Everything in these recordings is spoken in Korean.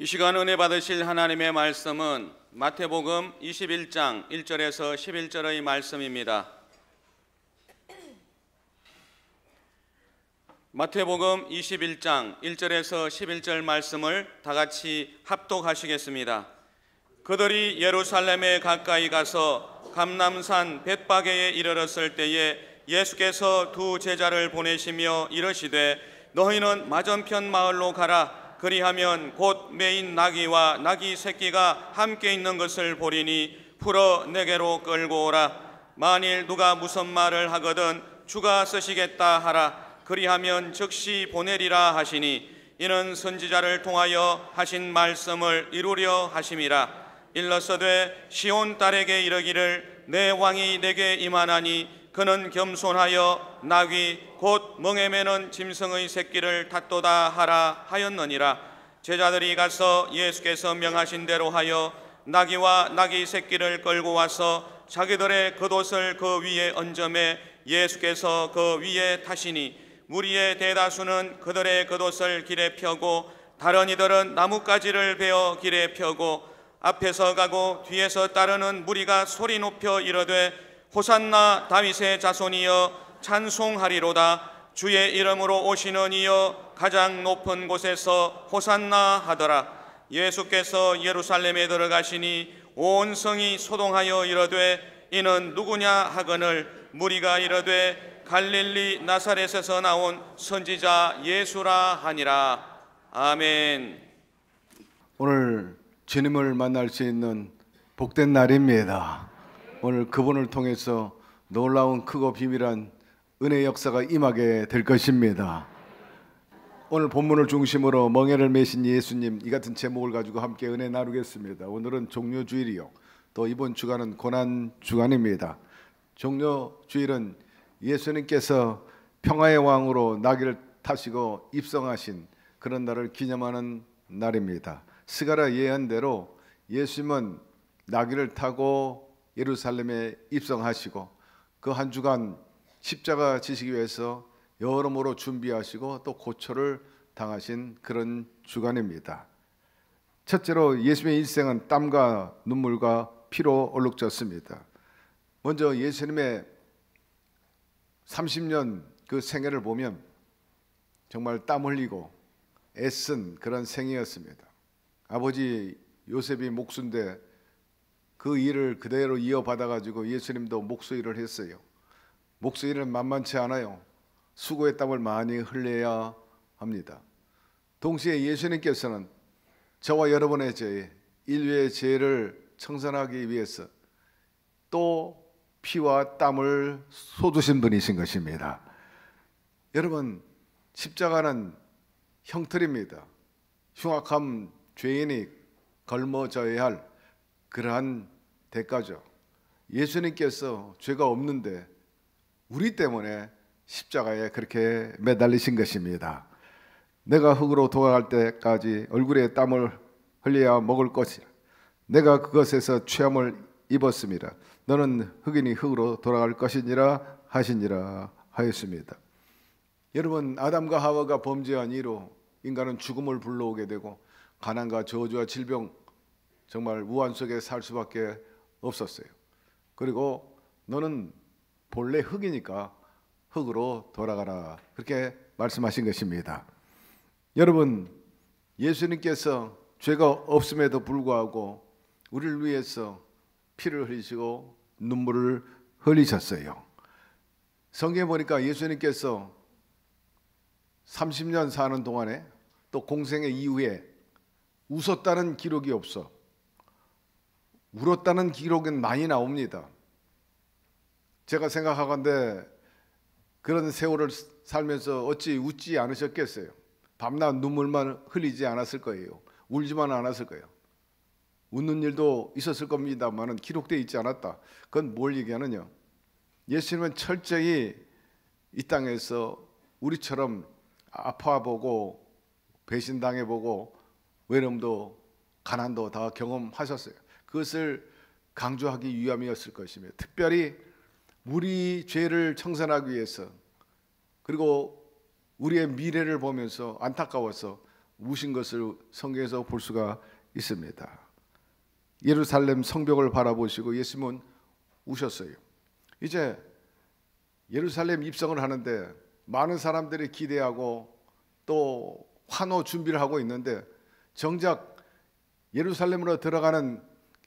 이 시간 은혜 받으실 하나님의 말씀은 마태복음 21장 1절에서 11절의 말씀입니다. 마태복음 21장 1절에서 11절 말씀을 다 같이 합독하시겠습니다. 그들이 예루살렘에 가까이 가서 감람산 벳바게에 이르렀을 때에 예수께서 두 제자를 보내시며 이르시되 너희는 맞은편 마을로 가라. 그리하면 곧 매인 나귀와 나귀 새끼가 함께 있는 것을 보리니 풀어 내게로 끌고 오라. 만일 누가 무슨 말을 하거든 주가 쓰시겠다 하라. 그리하면 즉시 보내리라 하시니 이는 선지자를 통하여 하신 말씀을 이루려 하심이라. 일러서되 시온 딸에게 이르기를 내 왕이 내게 임하나니 그는 겸손하여 나귀 곧 멍에 매는 짐승의 새끼를 탔도다 하라 하였느니라. 제자들이 가서 예수께서 명하신 대로 하여 나귀와 나귀 새끼를 끌고 와서 자기들의 겉옷을 그 위에 얹음에 예수께서 그 위에 타시니 무리의 대다수는 그들의 겉옷을 길에 펴고 다른 이들은 나뭇가지를 베어 길에 펴고 앞에서 가고 뒤에서 따르는 무리가 소리 높여 이르되 호산나 다윗의 자손이여 찬송하리로다. 주의 이름으로 오시는 이여 가장 높은 곳에서 호산나 하더라. 예수께서 예루살렘에 들어가시니 온 성이 소동하여 이르되 이는 누구냐 하거늘 무리가 이르되 갈릴리 나사렛에서 나온 선지자 예수라 하니라. 아멘. 오늘 주님을 만날 수 있는 복된 날입니다. 오늘 그분을 통해서 놀라운 크고 비밀한 은혜의 역사가 임하게 될 것입니다. 오늘 본문을 중심으로 멍에를 메신 예수님, 이 같은 제목을 가지고 함께 은혜 나누겠습니다. 오늘은 종료주일이요, 또 이번 주간은 고난주간입니다. 종료주일은 예수님께서 평화의 왕으로 나귀를 타시고 입성하신 그런 날을 기념하는 날입니다. 스가랴 예언대로 예수님은 나귀를 타고 예루살렘에 입성하시고 그 한 주간 십자가 지시기 위해서 여러모로 준비하시고 또 고초를 당하신 그런 주간입니다. 첫째로 예수님의 일생은 땀과 눈물과 피로 얼룩졌습니다. 먼저 예수님의 30년 그 생애를 보면 정말 땀 흘리고 애쓴 그런 생이었습니다. 아버지 요셉이 목수인데 그 일을 그대로 이어받아가지고 예수님도 목수 일을 했어요. 목수 일은 만만치 않아요. 수고의 땀을 많이 흘려야 합니다. 동시에 예수님께서는 저와 여러분의 죄, 인류의 죄를 청산하기 위해서 또 피와 땀을 쏟으신 분이신 것입니다. 여러분, 십자가는 형틀입니다. 흉악한 죄인이 걸머져야 할 그러한 대가죠. 예수님께서 죄가 없는데 우리 때문에 십자가에 그렇게 매달리신 것입니다. 내가 흙으로 돌아갈 때까지 얼굴에 땀을 흘려야 먹을 것이라. 내가 그것에서 취함을 입었습니다. 너는 흙이니 흙으로 돌아갈 것이니라 하시니라 하였습니다. 여러분, 아담과 하와가 범죄한 이로 인간은 죽음을 불러오게 되고 가난과 저주와 질병, 정말 우환 속에 살 수밖에 없었어요. 그리고 너는 본래 흙이니까 흙으로 돌아가라, 그렇게 말씀하신 것입니다. 여러분, 예수님께서 죄가 없음에도 불구하고 우리를 위해서 피를 흘리시고 눈물을 흘리셨어요. 성경에 보니까 예수님께서 30년 사는 동안에 또 공생의 이후에 웃었다는 기록이 없어. 울었다는 기록은 많이 나옵니다. 제가 생각하건대 그런 세월을 살면서 어찌 웃지 않으셨겠어요? 밤낮 눈물만 흘리지 않았을 거예요. 울지만 않았을 거예요. 웃는 일도 있었을 겁니다만은 기록되어 있지 않았다. 그건 뭘 얘기하느냐? 예수님은 철저히 이 땅에서 우리처럼 아파보고 배신당해보고 외로움도 가난도 다 경험하셨어요. 그것을 강조하기 위함이었을 것이며, 특별히 우리 죄를 청산하기 위해서, 그리고 우리의 미래를 보면서 안타까워서 우신 것을 성경에서 볼 수가 있습니다. 예루살렘 성벽을 바라보시고 예수님은 우셨어요. 이제 예루살렘 입성을 하는데 많은 사람들이 기대하고 또 환호 준비를 하고 있는데 정작 예루살렘으로 들어가는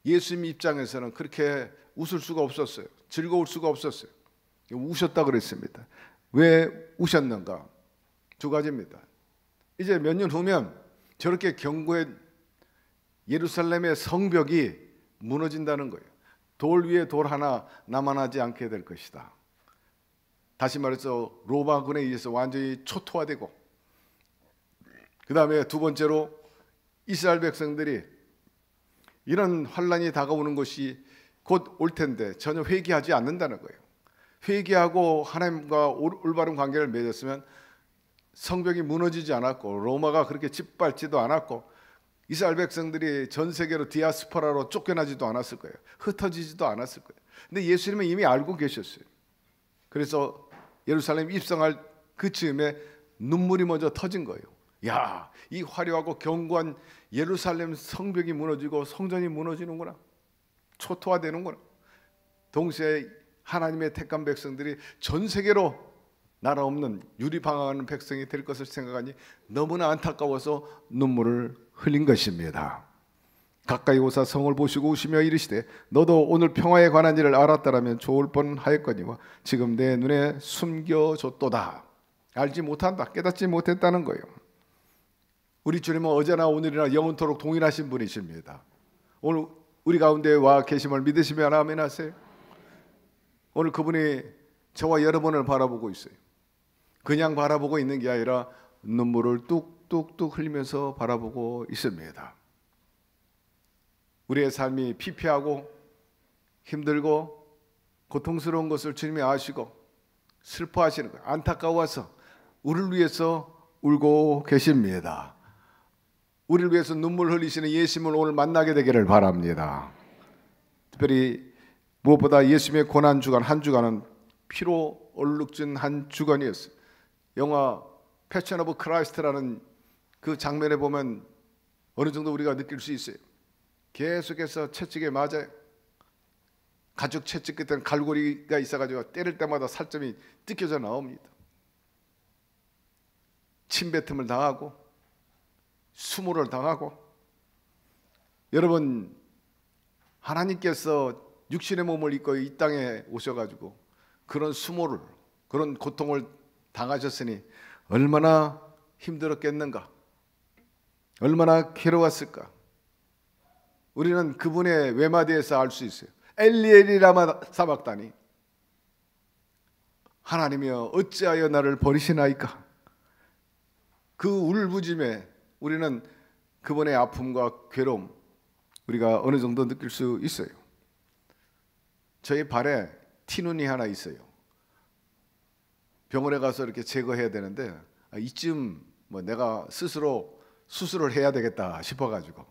예수님 입장에서는 그렇게 웃을 수가 없었어요. 즐거울 수가 없었어요. 우셨다 그랬습니다. 왜 우셨는가? 두 가지입니다. 이제 몇 년 후면 저렇게 견고한 예루살렘의 성벽이 무너진다는 거예요. 돌 위에 돌 하나 남아나지 않게 될 것이다. 다시 말해서 로마군에 의해서 완전히 초토화되고, 그 다음에 두 번째로 이스라엘 백성들이 이런 환란이 다가오는 것이 곧 올 텐데 전혀 회개하지 않는다는 거예요. 회개하고 하나님과 올바른 관계를 맺었으면 성벽이 무너지지 않았고 로마가 그렇게 짓밟지도 않았고 이스라엘 백성들이 전 세계로 디아스포라로 쫓겨나지도 않았을 거예요. 흩어지지도 않았을 거예요. 근데 예수님은 이미 알고 계셨어요. 그래서 예루살렘 입성할 그 즈음에 눈물이 먼저 터진 거예요. 야, 이 화려하고 견고한 예루살렘 성벽이 무너지고 성전이 무너지는구나. 초토화되는구나. 동시에 하나님의 택한 백성들이 전 세계로 나라 없는 유리방황하는 백성이 될 것을 생각하니 너무나 안타까워서 눈물을 흘린 것입니다. 가까이 오사 성을 보시고 우시며 이르시되 너도 오늘 평화에 관한 일을 알았다라면 좋을 뻔하였거니와 지금 내 눈에 숨겨졌도다. 알지 못한다, 깨닫지 못했다는 거예요. 우리 주님은 어제나 오늘이나 영원토록 동일하신 분이십니다. 오늘 우리 가운데 와 계심을 믿으시면 아멘 하세요. 오늘 그분이 저와 여러분을 바라보고 있어요. 그냥 바라보고 있는 게 아니라 눈물을 뚝뚝뚝 흘리면서 바라보고 있습니다. 우리의 삶이 피폐하고 힘들고 고통스러운 것을 주님이 아시고 슬퍼하시는 거예요. 안타까워서 우리를 위해서 울고 계십니다. 우리를 위해서 눈물 흘리시는 예수님을 오늘 만나게 되기를 바랍니다. 특별히 무엇보다 예수님의 고난주간 한 주간은 피로 얼룩진 한 주간이었어요. 영화 패션 오브 크라이스트라는 그 장면에 보면 어느 정도 우리가 느낄 수 있어요. 계속해서 채찍에 맞아요. 가죽 채찍 끝에는 갈고리가 있어가지고 때릴 때마다 살점이 뜯겨져 나옵니다. 침뱉음을 당하고 수모를 당하고. 여러분, 하나님께서 육신의 몸을 입고 이 땅에 오셔가지고 그런 수모를, 그런 고통을 당하셨으니 얼마나 힘들었겠는가, 얼마나 괴로웠을까. 우리는 그분의 외마디에서 알 수 있어요. 엘리 라마 사박다니, 하나님이여 어찌하여 나를 버리시나이까. 그 울부짖음에 우리는 그분의 아픔과 괴로움, 우리가 어느 정도 느낄 수 있어요. 저희 발에 티눈이 하나 있어요. 병원에 가서 이렇게 제거해야 되는데 이쯤 내가 스스로 수술을 해야 되겠다 싶어가지고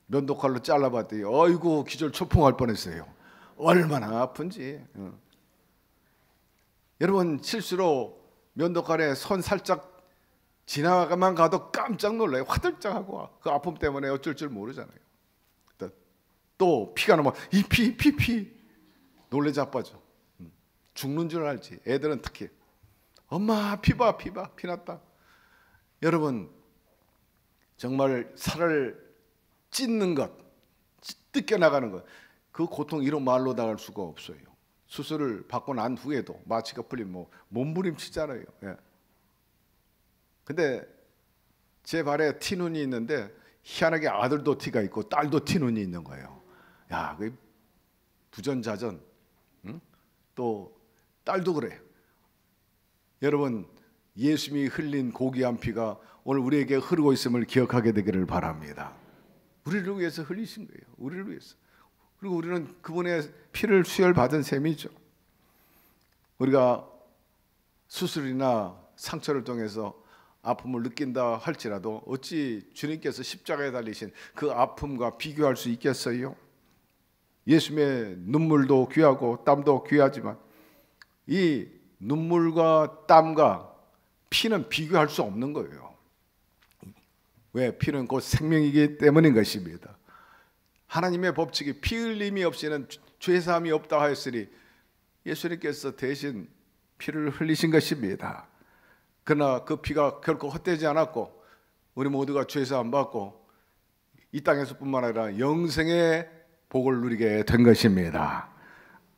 면도칼로 잘라봤더니 어이구 기절초풍할 뻔했어요. 얼마나 아픈지. 여러분, 실수로 면도칼에 손 살짝 지나가만 가도 깜짝 놀라요. 화들짝하고 그 아픔 때문에 어쩔 줄 모르잖아요. 또 피가 나면 이 피 놀래 자빠져. 죽는 줄 알지. 애들은 특히 엄마 피 봐, 피 났다. 여러분, 정말 살을 찢는 것, 뜯겨나가는 것, 그 고통 이런 말로 나갈 수가 없어요. 수술을 받고 난 후에도 마취가 풀리면 몸부림치잖아요. 예. 근데 제 발에 티눈이 있는데 희한하게 아들도 티가 있고 딸도 티눈이 있는 거예요. 야, 그 부전자전. 또 딸도 그래요. 여러분, 예수님이 흘린 고귀한 피가 오늘 우리에게 흐르고 있음을 기억하게 되기를 바랍니다. 우리를 위해서 흘리신 거예요. 우리를 위해서. 그리고 우리는 그분의 피를 수혈받은 셈이죠. 우리가 수술이나 상처를 통해서 아픔을 느낀다 할지라도 어찌 주님께서 십자가에 달리신 그 아픔과 비교할 수 있겠어요? 예수님의 눈물도 귀하고 땀도 귀하지만 이 눈물과 땀과 피는 비교할 수 없는 거예요. 왜? 피는 곧 생명이기 때문인 것입니다. 하나님의 법칙이 피 흘림이 없이는 죄사함이 없다 하였으니 예수님께서 대신 피를 흘리신 것입니다. 그러나 그 피가 결코 헛되지 않았고 우리 모두가 죄사함 받고 이 땅에서뿐만 아니라 영생의 복을 누리게 된 것입니다.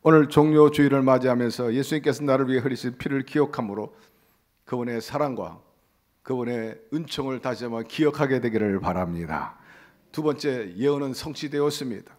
오늘 종료 주일을 맞이하면서 예수님께서 나를 위해 흘리신 피를 기억함으로 그분의 사랑과 그분의 은총을 다시 한번 기억하게 되기를 바랍니다. 두 번째, 예언은 성취되었습니다.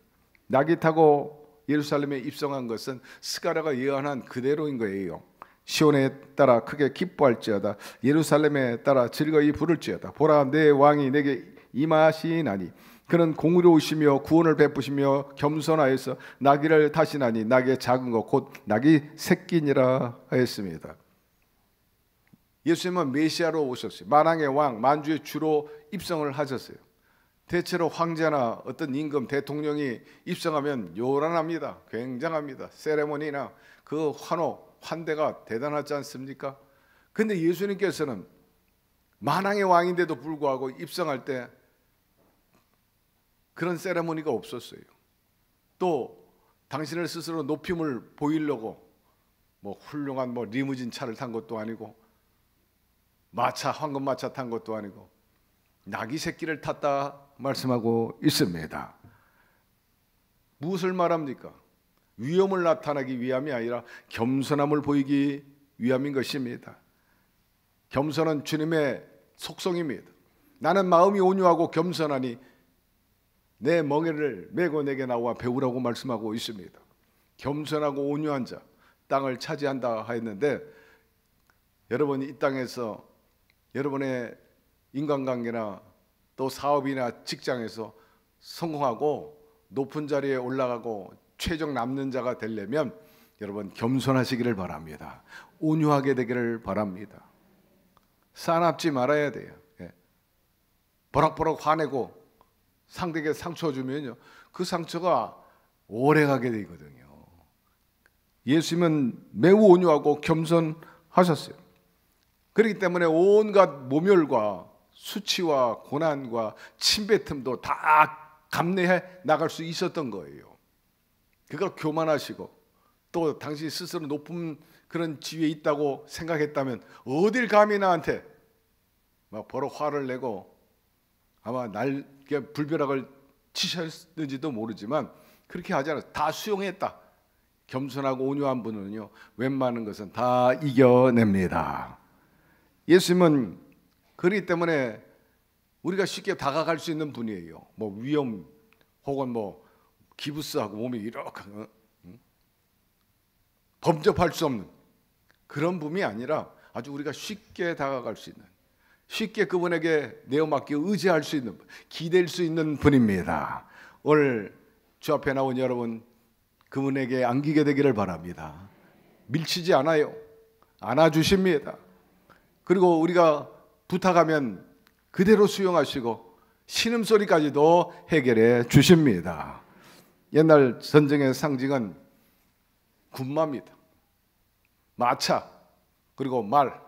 낙이 타고 예루살렘에 입성한 것은 스가랴가 예언한 그대로인 거예요. 시온에 따라 크게 기뻐할지어다, 예루살렘에 따라 즐거이 부를지어다. 보라, 내 왕이 내게 임하시나니 그는 공의로우시며 구원을 베푸시며 겸손하여서 나귀를 타시나니 나귀의 작은 것 곧 나귀 새끼니라 하였습니다. 예수님은 메시아로 오셨어요. 만왕의 왕, 만주의 주로 입성을 하셨어요. 대체로 황제나 어떤 임금, 대통령이 입성하면 요란합니다. 굉장합니다. 세레모니나 그 환대가 대단하지 않습니까? 근데 예수님께서는 만왕의 왕인데도 불구하고 입성할 때 그런 세레모니가 없었어요. 또 당신을 스스로 높임을 보이려고 훌륭한 리무진 차를 탄 것도 아니고 황금 마차 탄 것도 아니고 나귀 새끼를 탔다 말씀하고 있습니다. 무엇을 말합니까? 위엄을 나타내기 위함이 아니라 겸손함을 보이기 위함인 것입니다. 겸손은 주님의 속성입니다. 나는 마음이 온유하고 겸손하니 내 멍에를 메고 내게 나와 배우라고 말씀하고 있습니다. 겸손하고 온유한 자 땅을 차지한다 하였는데, 여러분이 이 땅에서 여러분의 인간관계나 또 사업이나 직장에서 성공하고 높은 자리에 올라가고 최종 남는 자가 되려면 여러분 겸손하시기를 바랍니다. 온유하게 되기를 바랍니다. 싸납지 말아야 돼요. 버럭버럭 화내고 상대에게 상처 주면요, 그 상처가 오래가게 되거든요. 예수님은 매우 온유하고 겸손하셨어요. 그렇기 때문에 온갖 모멸과 수치와 고난과 침뱉음도 다 감내해 나갈 수 있었던 거예요. 그가 교만하시고 또 당신 스스로 높은 그런 지위에 있다고 생각했다면 어딜 감히 나한테 막 버럭 화를 내고 아마 날개 불벼락을 치셨는지도 모르지만 그렇게 하지 않았어요. 다 수용했다. 겸손하고 온유한 분은요, 웬만한 것은 다 이겨냅니다. 예수님은 그렇기 때문에 우리가 쉽게 다가갈 수 있는 분이에요. 위험 혹은 기부스하고 몸이 이렇게 범접할 수 없는 그런 분이 아니라 아주 우리가 쉽게 다가갈 수 있는, 쉽게 그분에게 내어맡겨 의지할 수 있는, 기댈 수 있는 분입니다. 오늘 주 앞에 나온 여러분, 그분에게 안기게 되기를 바랍니다. 밀치지 않아요. 안아주십니다. 그리고 우리가 부탁하면 그대로 수용하시고 신음소리까지도 해결해 주십니다. 옛날 전쟁의 상징은 군마입니다. 마차 그리고 말.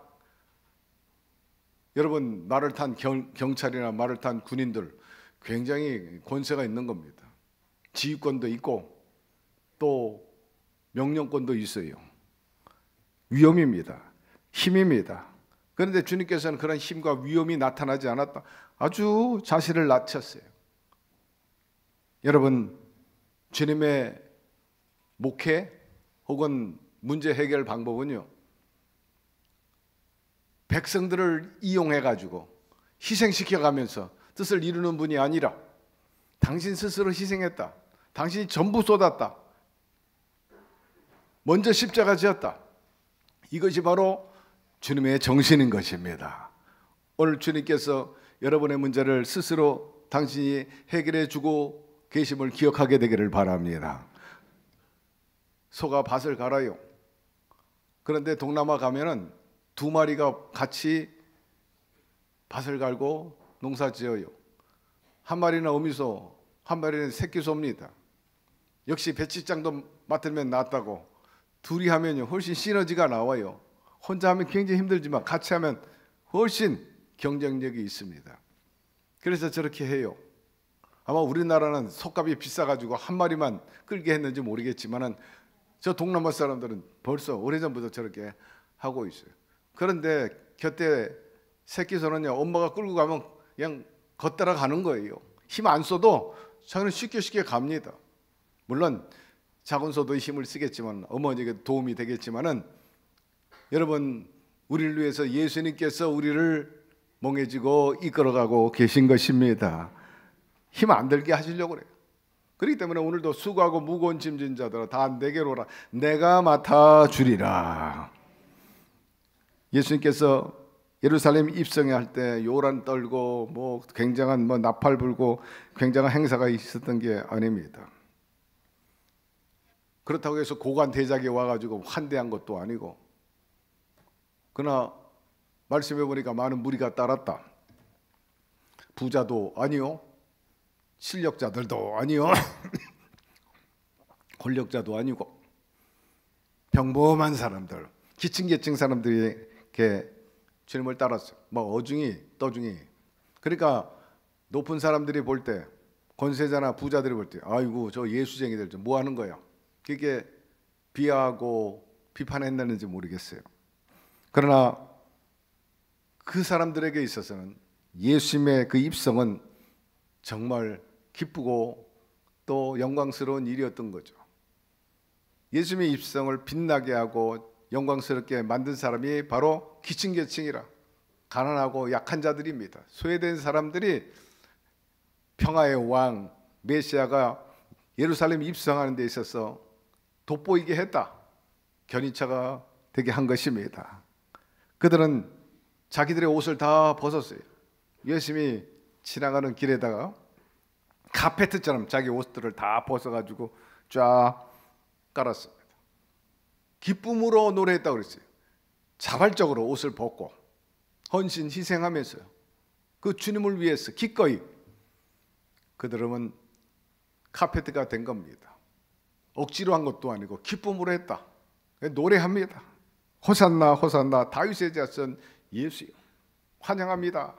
여러분, 말을 탄 경찰이나 말을 탄 군인들 굉장히 권세가 있는 겁니다. 지휘권도 있고 또 명령권도 있어요. 위험입니다. 힘입니다. 그런데 주님께서는 그런 힘과 위험이 나타나지 않았다. 아주 자신을 낮췄어요. 여러분, 주님의 목회 혹은 문제 해결 방법은요, 백성들을 이용해가지고 희생시켜가면서 뜻을 이루는 분이 아니라 당신 스스로 희생했다. 당신이 전부 쏟았다. 먼저 십자가 지었다. 이것이 바로 주님의 정신인 것입니다. 오늘 주님께서 여러분의 문제를 스스로 당신이 해결해 주고 계심을 기억하게 되기를 바랍니다. 소가 밭을 갈아요. 그런데 동남아 가면은 두 마리가 같이 밭을 갈고 농사 지어요. 한 마리는 어미소, 한 마리는 새끼소입니다. 역시 배치장도 맡으면 낫다고 둘이 하면요 훨씬 시너지가 나와요. 혼자 하면 굉장히 힘들지만 같이 하면 훨씬 경쟁력이 있습니다. 그래서 저렇게 해요. 아마 우리나라는 속값이 비싸가지고 한 마리만 끌게 했는지 모르겠지만은 저 동남아 사람들은 벌써 오래전부터 저렇게 하고 있어요. 그런데 곁에 새끼 소는요, 엄마가 끌고 가면 그냥 걷따라 가는 거예요. 힘 안 써도 자기는 쉽게 갑니다. 물론 작은 소도 힘을 쓰겠지만 어머니에게 도움이 되겠지만은 여러분, 우리를 위해서 예수님께서 우리를 멍해지고 이끌어가고 계신 것입니다. 힘 안 들게 하시려고 그래요. 그렇기 때문에 오늘도 수고하고 무거운 짐진 자들아 다 내게로 오라, 내가 맡아주리라. 예수님께서 예루살렘 입성할 때 요란 떨고 뭐 굉장한 나팔 불고 굉장한 행사가 있었던 게 아닙니다. 그렇다고 해서 고관 대작이 와가지고 환대한 것도 아니고, 그러나 말씀해 보니까 많은 무리가 따랐다. 부자도 아니요, 실력자들도 아니요, 권력자도 아니고 평범한 사람들, 기층계층 사람들이 이렇게 주님을 따랐어요. 뭐 어중이 떠중이. 그러니까 높은 사람들이 볼 때, 권세자나 부자들이 볼 때, 아이고 저 예수쟁이들 좀 뭐 하는 거야, 그게 비하하고 비판했는지 모르겠어요. 그러나 그 사람들에게 있어서는 예수님의 그 입성은 정말 기쁘고 또 영광스러운 일이었던 거죠. 예수님의 입성을 빛나게 하고 영광스럽게 만든 사람이 바로 기층계층이라, 가난하고 약한 자들입니다. 소외된 사람들이 평화의 왕 메시아가 예루살렘 입성하는 데 있어서 돋보이게 했다, 견인차가 되게 한 것입니다. 그들은 자기들의 옷을 다 벗었어요. 예수님이 지나가는 길에다가 카페트처럼 자기 옷들을 다 벗어가지고 쫙 깔았습니다. 기쁨으로 노래했다고 그랬어요. 자발적으로 옷을 벗고 헌신 희생하면서요, 그 주님을 위해서 기꺼이 그들은 카페트가 된 겁니다. 억지로 한 것도 아니고 기쁨으로 했다. 노래합니다. 호산나 호산나 다윗의 자손 예수여, 환영합니다.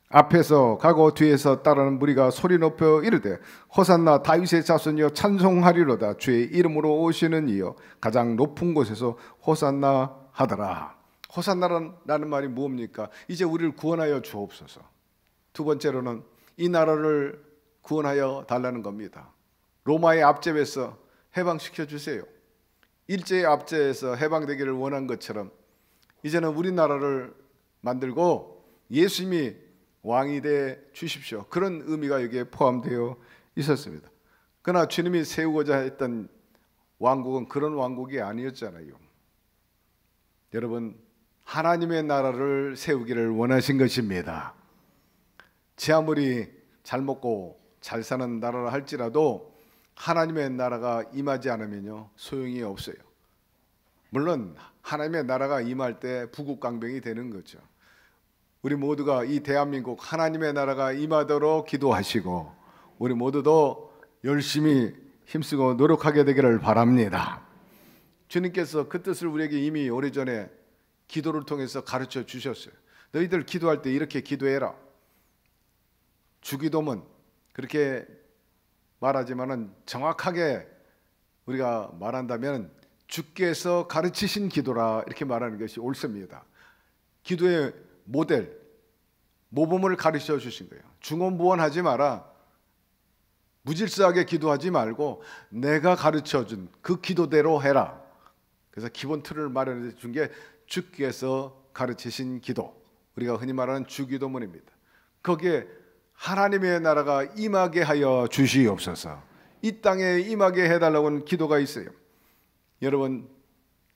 앞에서 가고 뒤에서 따르는 무리가 소리 높여 이르되 호산나 다윗의 자손이여 찬송하리로다, 주의 이름으로 오시는 이여 가장 높은 곳에서 호산나 하더라. 호산나라는 말이 뭡니까? 이제 우리를 구원하여 주옵소서. 두 번째로는 이 나라를 구원하여 달라는 겁니다. 로마의 압제에서 해방시켜 주세요. 일제의 압제에서 해방되기를 원한 것처럼 이제는 우리나라를 만들고 예수님이 왕이 돼 주십시오. 그런 의미가 여기에 포함되어 있었습니다. 그러나 주님이 세우고자 했던 왕국은 그런 왕국이 아니었잖아요. 여러분, 하나님의 나라를 세우기를 원하신 것입니다. 제 아무리 잘 먹고 잘 사는 나라라 할지라도 하나님의 나라가 임하지 않으면요, 소용이 없어요. 물론 하나님의 나라가 임할 때 부국강병이 되는 거죠. 우리 모두가 이 대한민국 하나님의 나라가 임하도록 기도하시고 우리 모두도 열심히 힘쓰고 노력하게 되기를 바랍니다. 주님께서 그 뜻을 우리에게 이미 오래전에 기도를 통해서 가르쳐 주셨어요. 너희들 기도할 때 이렇게 기도해라. 주기도문 그렇게 말하지만은 정확하게 우리가 말한다면 주께서 가르치신 기도라, 이렇게 말하는 것이 옳습니다. 기도의 모델, 모범을 가르쳐 주신 거예요. 중언부언하지 마라. 무질서하게 기도하지 말고 내가 가르쳐 준 그 기도대로 해라. 그래서 기본 틀을 마련해 준 게 주께서 가르치신 기도, 우리가 흔히 말하는 주기도문입니다. 거기에 하나님의 나라가 임하게 하여 주시옵소서, 이 땅에 임하게 해달라고 하는 기도가 있어요. 여러분,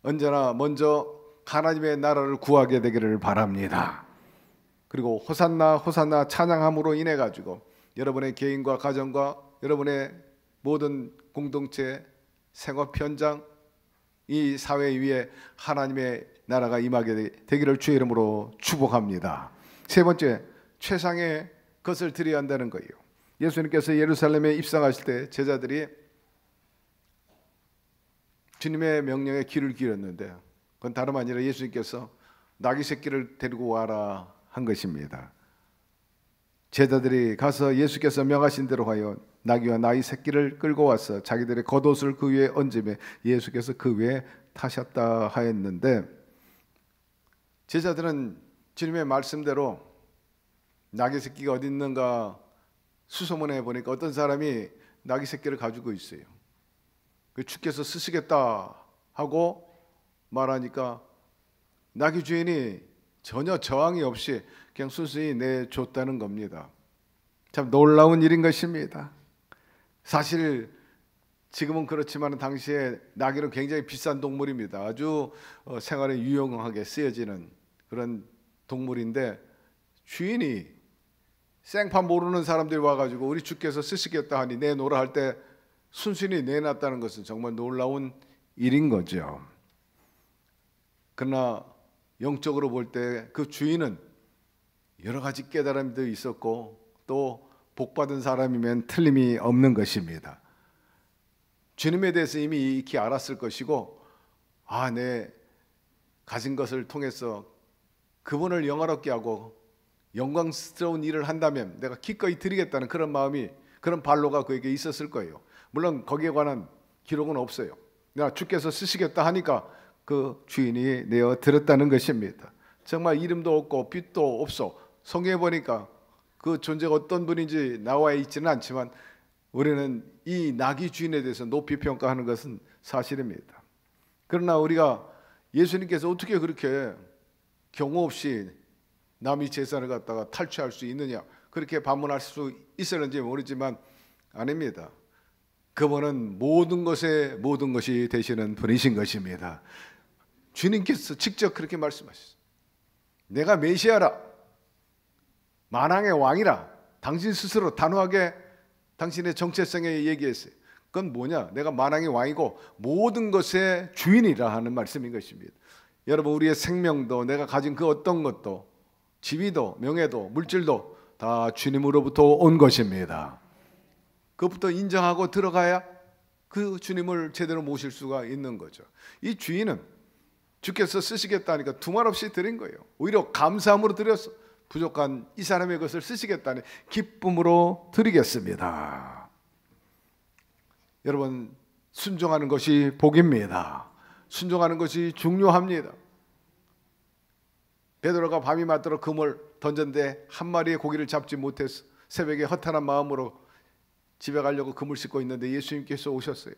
언제나 먼저 하나님의 나라를 구하게 되기를 바랍니다. 그리고 호산나 호산나 찬양함으로 인해 가지고 여러분의 개인과 가정과 여러분의 모든 공동체 생업 현장, 이 사회 위에 하나님의 나라가 임하게 되기를 주의 이름으로 축복합니다. 세 번째, 최상의 것을 드려야 한다는 거예요. 예수님께서 예루살렘에 입성하실 때 제자들이 주님의 명령에 귀를 기울였는데 그건 다름 아니라 예수님께서 나귀 새끼를 데리고 와라 한 것입니다. 제자들이 가서 예수께서 명하신 대로 하여 나귀와 나귀 새끼를 끌고 와서 자기들의 겉옷을 그 위에 얹으며 예수께서 그 위에 타셨다 하였는데, 제자들은 주님의 말씀대로 나귀 새끼가 어디 있는가 수소문해 보니까 어떤 사람이 나귀 새끼를 가지고 있어요. 주께서 쓰시겠다 하고 말하니까 나귀 주인이 전혀 저항이 없이 그냥 순순히 내줬다는 겁니다. 참 놀라운 일인 것입니다. 사실 지금은 그렇지만 당시에 나귀는 굉장히 비싼 동물입니다. 아주 생활에 유용하게 쓰여지는 그런 동물인데, 주인이 생판 모르는 사람들이 와가지고 우리 주께서 쓰시겠다 하니 내놓으라 할 때 순순히 내놨다는 것은 정말 놀라운 일인 거죠. 그러나 영적으로 볼 때 그 주인은 여러 가지 깨달음도 있었고 또 복받은 사람이면 틀림이 없는 것입니다. 주님에 대해서 이미 익히 알았을 것이고, 내 가진 것을 통해서 그분을 영화롭게 하고 영광스러운 일을 한다면 내가 기꺼이 드리겠다는 그런 마음이, 그런 발로가 그에게 있었을 거예요. 물론 거기에 관한 기록은 없어요. 그러나 주께서 쓰시겠다 하니까 그 주인이 내어 드렸다는 것입니다. 정말 이름도 없고 빛도 없어. 성경에 보니까 그 존재가 어떤 분인지 나와 있지는 않지만 우리는 이 나귀 주인에 대해서 높이 평가하는 것은 사실입니다. 그러나 우리가 예수님께서 어떻게 그렇게 경우 없이 남의 재산을 갖다가 탈취할 수 있느냐, 그렇게 반문할 수 있었는지 모르지만 아닙니다. 그분은 모든 것에 모든 것이 되시는 분이신 것입니다. 주님께서 직접 그렇게 말씀하셨어요. 내가 메시아라, 만왕의 왕이라. 당신 스스로 단호하게 당신의 정체성에 얘기했어요. 그건 뭐냐? 내가 만왕의 왕이고 모든 것의 주인이라 하는 말씀인 것입니다. 여러분, 우리의 생명도 내가 가진 그 어떤 것도, 지위도 명예도 물질도 다 주님으로부터 온 것입니다. 그것부터 인정하고 들어가야 그 주님을 제대로 모실 수가 있는 거죠. 이 주인은 주께서 쓰시겠다니까 두말 없이 드린 거예요. 오히려 감사함으로 드렸어. 부족한 이 사람의 것을 쓰시겠다니 기쁨으로 드리겠습니다. 여러분, 순종하는 것이 복입니다. 순종하는 것이 중요합니다. 베드로가 밤이 맞도록 그물 던졌는데 한 마리의 고기를 잡지 못해서 새벽에 허탄한 마음으로 집에 가려고 그물 싣고 있는데 예수님께서 오셨어요.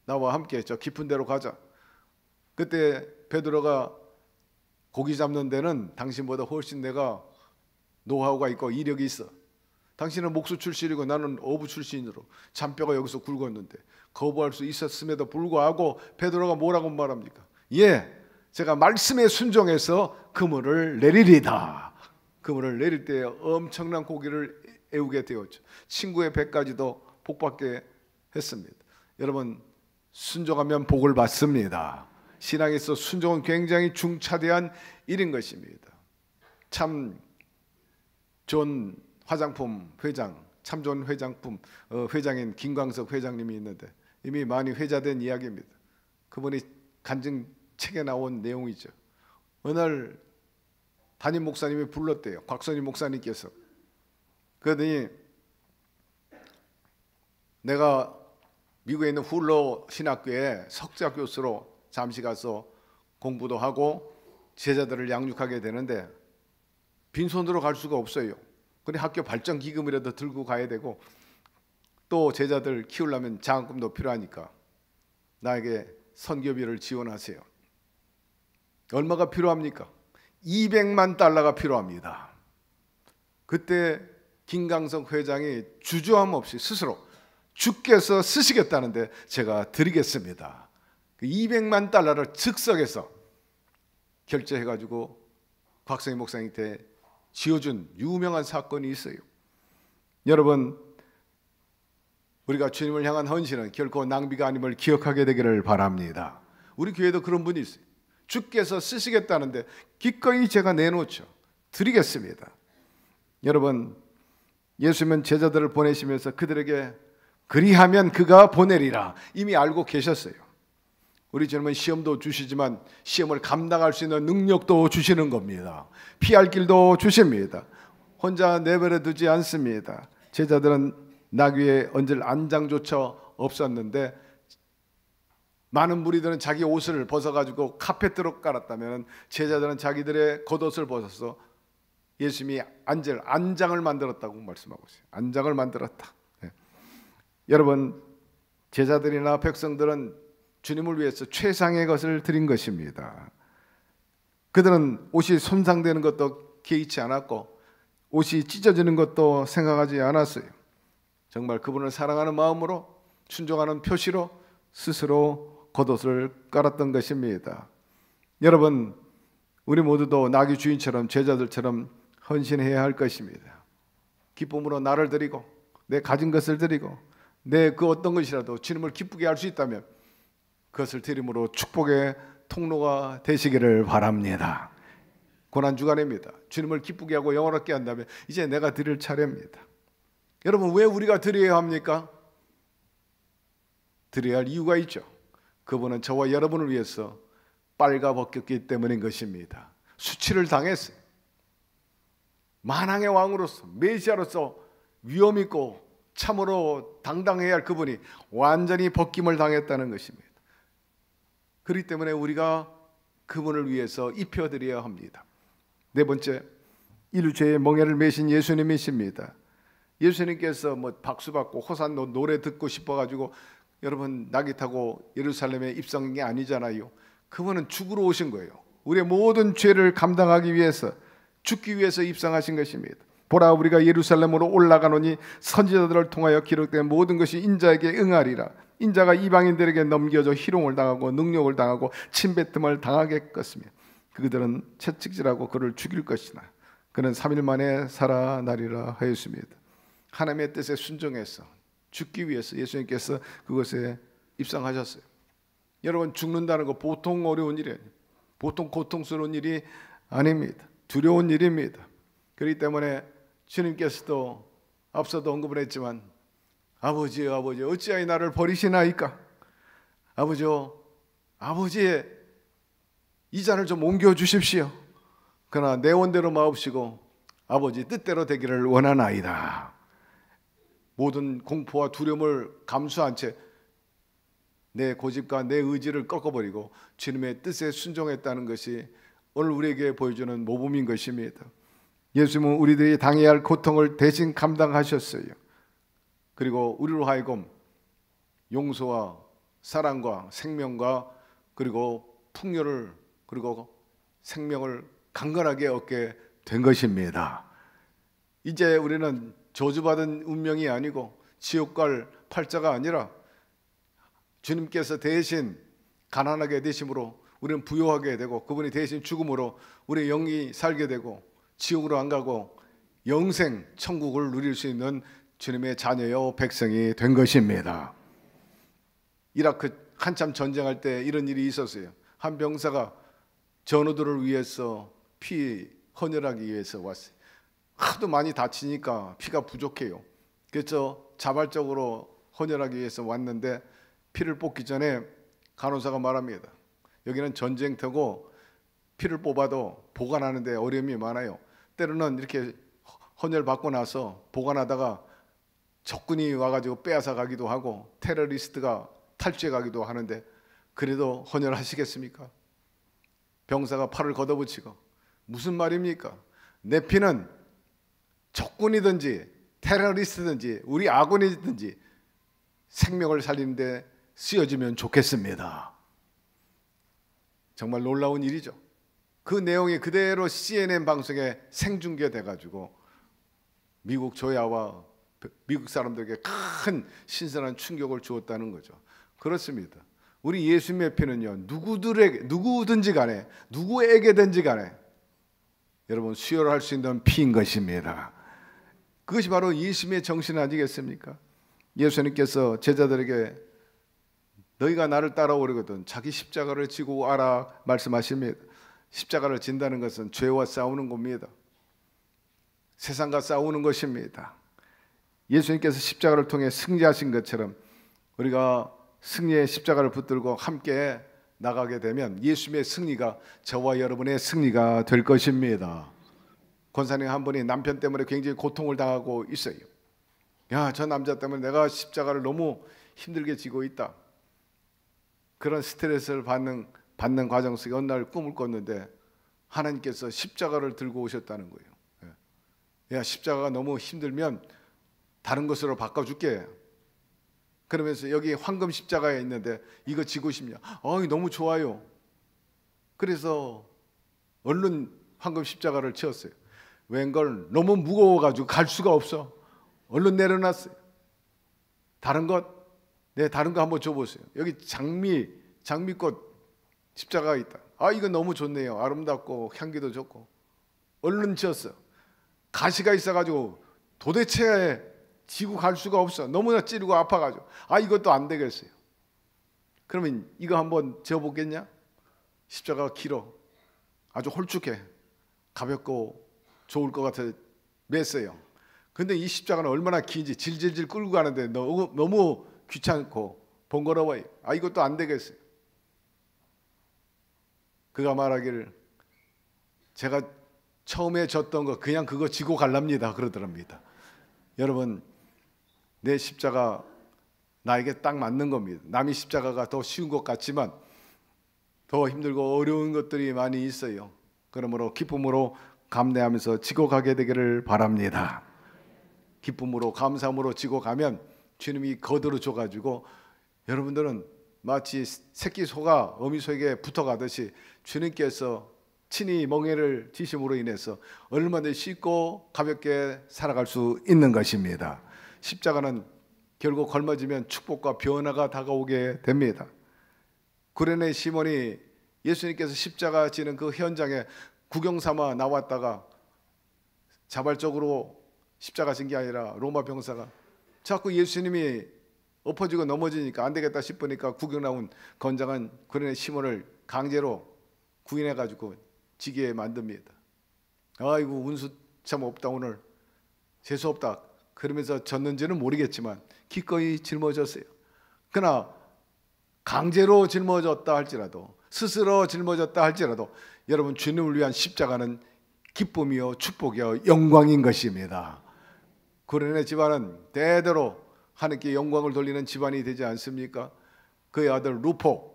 나와 함께 저 깊은 데로 가자. 그때 베드로가 고기 잡는 데는 당신보다 훨씬 내가 노하우가 있고 이력이 있어. 당신은 목수 출신이고 나는 어부 출신으로 잔뼈가 여기서 굵었는데 거부할 수 있었음에도 불구하고 베드로가 뭐라고 말합니까? 제가 말씀에 순종해서 그물을 내리리다. 그물을 내릴 때 엄청난 고기를 애우게 되었죠. 친구의 배까지도 복받게 했습니다. 여러분, 순종하면 복을 받습니다. 신앙에서 순종은 굉장히 중차대한 일인 것입니다. 참 좋은 화장품 회장, 참 좋은 회장인 김광석 회장님이 있는데 이미 많이 회자된 이야기입니다. 그분이 간증 책에 나온 내용이죠. 어느 날 담임 목사님이 불렀대요. 곽선희 목사님께서. 그러더니 내가 미국에 있는 훌러 신학교에 석자 교수로 잠시 가서 공부도 하고 제자들을 양육하게 되는데 빈손으로 갈 수가 없어요. 그래 학교 발전 기금이라도 들고 가야 되고 또 제자들 키우려면 장학금도 필요하니까 나에게 선교비를 지원하세요. 얼마가 필요합니까? 200만 달러가 필요합니다. 그때 김광석 회장이 주저함 없이 스스로 주께서 쓰시겠다는데 제가 드리겠습니다. 그 200만 달러를 즉석에서 결제해가지고 곽성희 목사님한테 지어준 유명한 사건이 있어요. 여러분, 우리가 주님을 향한 헌신은 결코 낭비가 아님을 기억하게 되기를 바랍니다. 우리 교회도 그런 분이 있어요. 주께서 쓰시겠다는데 기꺼이 제가 내놓죠. 드리겠습니다. 여러분, 예수님은 제자들을 보내시면서 그들에게 그리하면 그가 보내리라 이미 알고 계셨어요. 우리 주님은 시험도 주시지만 시험을 감당할 수 있는 능력도 주시는 겁니다. 피할 길도 주십니다. 혼자 내버려 두지 않습니다. 제자들은 나귀 위에 얹을 안장조차 없었는데 많은 무리들은 자기 옷을 벗어가지고 카페트로 깔았다면 제자들은 자기들의 겉옷을 벗어서 예수님이 앉을 안장을 만들었다고 말씀하고 있어요. 안장을 만들었다. 네. 여러분, 제자들이나 백성들은 주님을 위해서 최상의 것을 드린 것입니다. 그들은 옷이 손상되는 것도 개의치 않았고 옷이 찢어지는 것도 생각하지 않았어요. 정말 그분을 사랑하는 마음으로 순종하는 표시로 스스로 겉옷을 깔았던 것입니다. 여러분, 우리 모두도 나귀 주인처럼 제자들처럼 헌신해야 할 것입니다. 기쁨으로 나를 드리고 내 가진 것을 드리고 내 그 어떤 것이라도 주님을 기쁘게 할 수 있다면 그것을 드림으로 축복의 통로가 되시기를 바랍니다. 고난주간입니다. 주님을 기쁘게 하고 영원하게 한다면 이제 내가 드릴 차례입니다. 여러분, 왜 우리가 드려야 합니까? 드려야 할 이유가 있죠. 그분은 저와 여러분을 위해서 빨가벗겼기 때문인 것입니다. 수치를 당했어요. 만왕의 왕으로서 메시아로서 위엄 있고 참으로 당당해야 할 그분이 완전히 벗김을 당했다는 것입니다. 그렇기 때문에 우리가 그분을 위해서 입혀드려야 합니다. 네 번째, 인류죄의 멍에를 메신 예수님이십니다. 예수님께서 박수 받고 호산노 노래 듣고 싶어가지고 여러분 나귀 타고 예루살렘에 입성한 게 아니잖아요. 그분은 죽으러 오신 거예요. 우리의 모든 죄를 감당하기 위해서, 죽기 위해서 입성하신 것입니다. 보라, 우리가 예루살렘으로 올라가노니 선지자들을 통하여 기록된 모든 것이 인자에게 응하리라. 인자가 이방인들에게 넘겨져 희롱을 당하고 능욕을 당하고 침뱉음을 당하겠겠으며 그들은 채찍질하고 그를 죽일 것이나 그는 3일 만에 살아나리라 하였습니다. 하나님의 뜻에 순종해서 죽기 위해서 예수님께서 그것에 입성하셨어요. 여러분, 죽는다는 거 보통 어려운 일이 아니에요. 보통 고통스러운 일이 아닙니다. 두려운 일입니다. 그렇기 때문에 주님께서도 앞서도 언급을 했지만 아버지 어찌하여 나를 버리시나이까? 아버지의 이 잔을 좀 옮겨주십시오. 그러나 내 원대로 마옵시고 아버지 뜻대로 되기를 원하나이다. 모든 공포와 두려움을 감수한 채 내 고집과 내 의지를 꺾어버리고 주님의 뜻에 순종했다는 것이 오늘 우리에게 보여주는 모범인 것입니다. 예수님은 우리들이 당해야 할 고통을 대신 감당하셨어요. 그리고 우리로 하여금 용서와 사랑과 생명과 그리고 풍요를 그리고 생명을 강건하게 얻게 된 것입니다. 이제 우리는 저주받은 운명이 아니고 지옥 갈 팔자가 아니라 주님께서 대신 가난하게 되심으로 우리는 부유하게 되고 그분이 대신 죽음으로 우리의 영이 살게 되고 지옥으로 안 가고 영생 천국을 누릴 수 있는 주님의 자녀요 백성이 된 것입니다. 이라크 한참 전쟁할 때 이런 일이 있었어요. 한 병사가 전우들을 위해서 피 헌혈하기 위해서 왔어요. 하도 많이 다치니까 피가 부족해요. 그래서 자발적으로 헌혈하기 위해서 왔는데 피를 뽑기 전에 간호사가 말합니다. 여기는 전쟁터고 피를 뽑아도 보관하는데 어려움이 많아요. 때로는 이렇게 헌혈 받고 나서 보관하다가 적군이 와가지고 빼앗아 가기도 하고 테러리스트가 탈주해 가기도 하는데 그래도 헌혈하시겠습니까? 병사가 팔을 걷어붙이고 무슨 말입니까? 내 피는 적군이든지 테러리스트든지 우리 아군이든지 생명을 살리는데 쓰여지면 좋겠습니다. 정말 놀라운 일이죠. 그 내용이 그대로 CNN 방송에 생중계돼 가지고 미국 조야와 미국 사람들에게 큰 신선한 충격을 주었다는 거죠. 그렇습니다. 우리 예수님의 피는요, 누구든지 간에 누구에게든지 간에 여러분 수혈할 수 있는 피인 것입니다. 그것이 바로 예수님의 정신 아니겠습니까? 예수님께서 제자들에게 너희가 나를 따라오려거든 자기 십자가를 지고 와라 말씀하십니다. 십자가를 진다는 것은 죄와 싸우는 겁니다. 세상과 싸우는 것입니다. 예수님께서 십자가를 통해 승리하신 것처럼 우리가 승리의 십자가를 붙들고 함께 나가게 되면 예수님의 승리가 저와 여러분의 승리가 될 것입니다. 권사님 한 분이 남편 때문에 굉장히 고통을 당하고 있어요. 야, 저 남자 때문에 내가 십자가를 너무 힘들게 지고 있다. 그런 스트레스를 받는 과정 속에 어느 날 꿈을 꿨는데 하나님께서 십자가를 들고 오셨다는 거예요. 야, 십자가가 너무 힘들면 다른 것으로 바꿔줄게. 그러면서 여기 황금 십자가에 있는데 이거 지고 싶냐? 너무 좋아요. 그래서 얼른 황금 십자가를 채웠어요. 웬걸 너무 무거워가지고 갈 수가 없어. 얼른 내려놨어요. 다른 거 한번 줘보세요. 여기 장미꽃 십자가가 있다. 이거 너무 좋네요. 아름답고 향기도 좋고. 얼른 지었어. 가시가 있어가지고 도대체 지고 갈 수가 없어. 너무나 찌르고 아파가지고. 이것도 안 되겠어요. 그러면 이거 한번 지어보겠냐? 십자가가 길어. 아주 홀쭉해. 가볍고 좋을 것 같아 맸어요. 근데 이 십자가는 얼마나 긴지 질질질 끌고 가는데 너무 귀찮고 번거로워요. 이것도 안 되겠어요. 그가 말하기를 제가 처음에 졌던 거 그냥 그거 지고 갈랍니다 그러더랍니다. 여러분, 내 십자가 나에게 딱 맞는 겁니다. 남의 십자가가 더 쉬운 것 같지만 더 힘들고 어려운 것들이 많이 있어요. 그러므로 기쁨으로 감내하면서 지고 가게 되기를 바랍니다. 기쁨으로 감사함으로 지고 가면 주님이 거들어 줘가지고 여러분들은 마치 새끼 소가 어미 소에게 붙어가듯이 주님께서 친히 멍에를 지심으로 인해서 얼마든지 쉽고 가볍게 살아갈 수 있는 것입니다. 십자가는 결국 걸맞으면 축복과 변화가 다가오게 됩니다. 구레네 시몬이 예수님께서 십자가 지는 그 현장에 구경 삼아 나왔다가 자발적으로 십자가 진 게 아니라 로마 병사가 자꾸 예수님이 엎어지고 넘어지니까 안 되겠다 싶으니까 구경 나온 건장한 구레네 시몬을 강제로 구인해 가지고 지게 만듭니다. 아이고 운수 참 없다, 오늘 재수 없다 그러면서 졌는지는 모르겠지만 기꺼이 짊어졌어요. 그러나 강제로 짊어졌다 할지라도 스스로 짊어졌다 할지라도 여러분, 주님을 위한 십자가는 기쁨이요 축복이요 영광인 것입니다. 구레네 집안은 대대로 하나님께 영광을 돌리는 집안이 되지 않습니까? 그의 아들 루포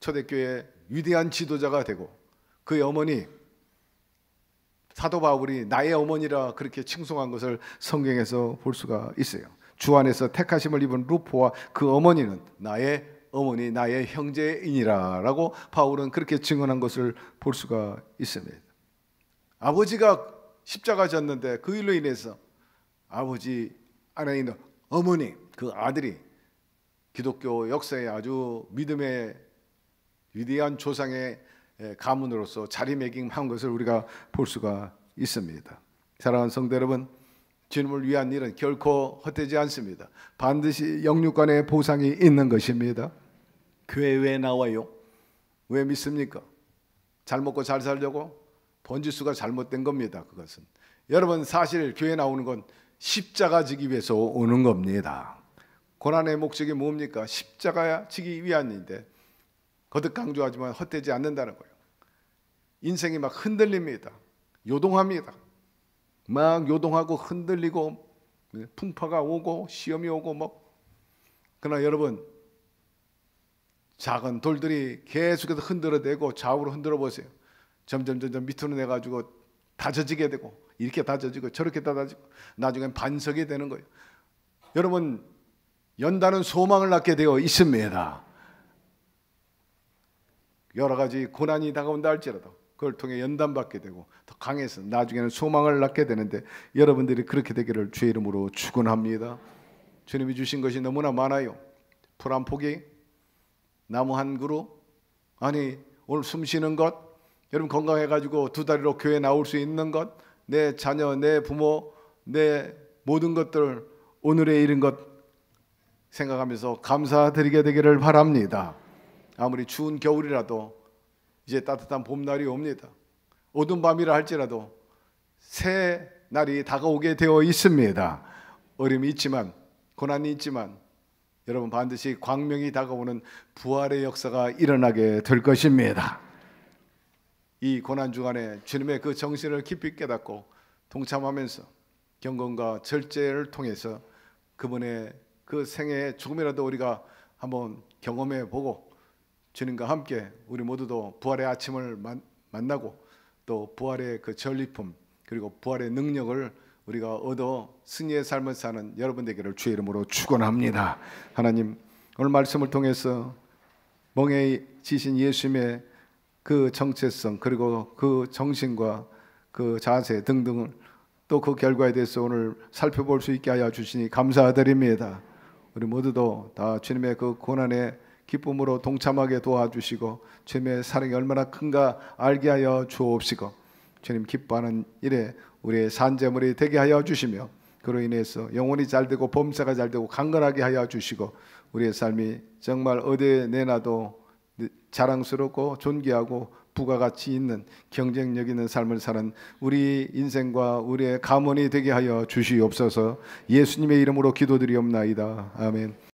초대교회의 위대한 지도자가 되고 그의 어머니 사도 바울이 나의 어머니라 그렇게 칭송한 것을 성경에서 볼 수가 있어요. 주 안에서 택하심을 입은 루포와 그 어머니는 나의 어머니, 나의 형제이니라 라고 바울은 그렇게 증언한 것을 볼 수가 있습니다. 아버지가 십자가 졌는데 그 일로 인해서 아버지 안에 있는 어머니, 그 아들이 기독교 역사의 아주 믿음의 위대한 조상의 가문으로서 자리매김한 것을 우리가 볼 수가 있습니다. 사랑하는 성도 여러분, 주님을 위한 일은 결코 헛되지 않습니다. 반드시 영육간의 보상이 있는 것입니다. 교회 왜 나와요? 왜 믿습니까? 잘 먹고 잘 살려고? 번지수가 잘못된 겁니다. 그것은 여러분, 사실 교회 나오는 건 십자가 지기 위해서 오는 겁니다. 고난의 목적이 뭡니까? 십자가 지기 위함인데 거듭 강조하지만 헛되지 않는다는 거예요. 인생이 막 흔들립니다. 요동합니다. 막 요동하고 흔들리고 풍파가 오고 시험이 오고 그러나 여러분, 작은 돌들이 계속해서 흔들어대고 좌우로 흔들어 보세요. 점점 밑으로 내가지고 다져지게 되고 이렇게 다져지고 저렇게 다져지고 나중엔 반석이 되는 거예요. 여러분, 연단은 소망을 낳게 되어 있습니다. 여러 가지 고난이 다가온다 할지라도 그걸 통해 연단받게 되고 더 강해서 나중에는 소망을 낳게 되는데 여러분들이 그렇게 되기를 주의 이름으로 축원합니다. 주님이 주신 것이 너무나 많아요. 풀 한 포기, 나무 한 그루, 아니 오늘 숨 쉬는 것, 여러분 건강해가지고 두 다리로 교회 나올 수 있는 것, 내 자녀, 내 부모, 내 모든 것들 오늘의 일인 것 생각하면서 감사드리게 되기를 바랍니다. 아무리 추운 겨울이라도 이제 따뜻한 봄날이 옵니다. 어두운 밤이라 할지라도 새 날이 다가오게 되어 있습니다. 어려움이 있지만 고난이 있지만 여러분, 반드시 광명이 다가오는 부활의 역사가 일어나게 될 것입니다. 이 고난 주간에 주님의 그 정신을 깊이 깨닫고 동참하면서 경건과 절제를 통해서 그분의 그 생애의 죽음이라도 우리가 한번 경험해 보고 주님과 함께 우리 모두도 부활의 아침을 만나고 또 부활의 그 전리품 그리고 부활의 능력을 우리가 얻어 승리의 삶을 사는 여러분 되기를 주의 이름으로 축원합니다. 하나님, 오늘 말씀을 통해서 멍에 지신 예수님의 그 정체성 그리고 그 정신과 그 자세 등등을 또 그 결과에 대해서 오늘 살펴볼 수 있게 하여 주시니 감사드립니다. 우리 모두도 다 주님의 그 고난의 기쁨으로 동참하게 도와주시고 주님의 사랑이 얼마나 큰가 알게 하여 주옵시고 주님 기뻐하는 일에 우리의 산재물이 되게 하여 주시며 그로 인해서 영혼이 잘되고 범사가 잘되고 강건하게 하여 주시고 우리의 삶이 정말 어디에 내놔도 자랑스럽고 존귀하고 부가가치 있는 경쟁력 있는 삶을 사는 우리 인생과 우리의 가문이 되게 하여 주시옵소서. 예수님의 이름으로 기도드리옵나이다. 아멘.